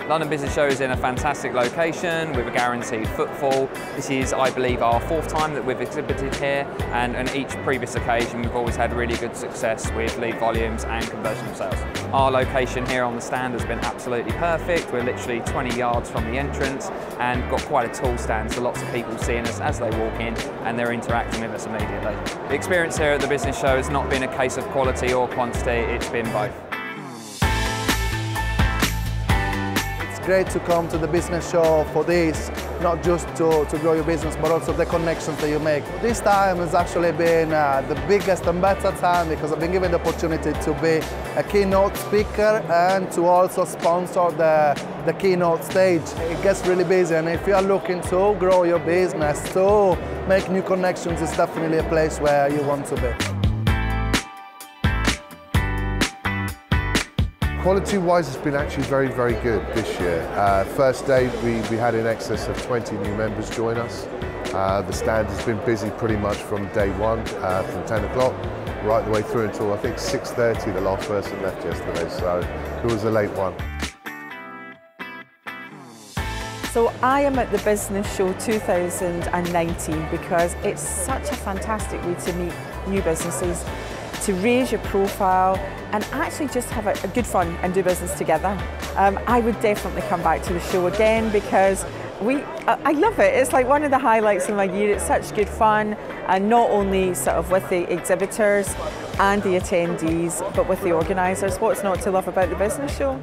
London Business Show is in a fantastic location with a guaranteed footfall. This is, I believe, our 4th time that we've exhibited here, and on each previous occasion we've always had really good success with lead volumes and conversion of sales. Our location here on the stand has been absolutely perfect. We're literally 20 yards from the entrance and got quite a tall stand, so lots of people seeing us as they walk in and they're interacting with us immediately. The experience here at the Business Show has not been a case of quality or quantity, it's been both. Great to come to the Business Show for this, not just to grow your business, but also the connections that you make. This time has actually been the biggest and better time because I've been given the opportunity to be a keynote speaker and to also sponsor the keynote stage. It gets really busy, and if you are looking to grow your business, to make new connections, it's definitely a place where you want to be. Quality-wise, it's been actually very, very good this year. First day, we had in excess of 20 new members join us. The stand has been busy pretty much from day one, from 10 o'clock, right the way through until I think 6:30, the last person left yesterday, so it was a late one. So I am at the Business Show 2019 because it's such a fantastic way to meet new businesses, to raise your profile and actually just have a good fun and do business together. I would definitely come back to the show again because I love it. It's like one of the highlights of my year. It's such good fun, and not only sort of with the exhibitors and the attendees, but with the organisers. What's not to love about the Business Show?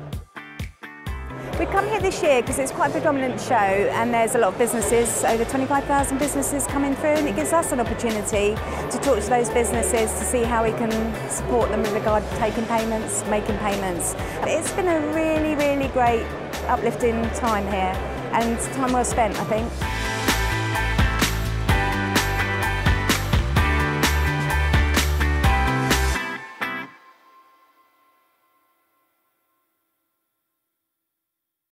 We come here this year because it's quite a predominant show and there's a lot of businesses, over 25,000 businesses coming through, and it gives us an opportunity to talk to those businesses to see how we can support them with regard to taking payments, making payments. It's been a really, really great uplifting time here, and time well spent, I think.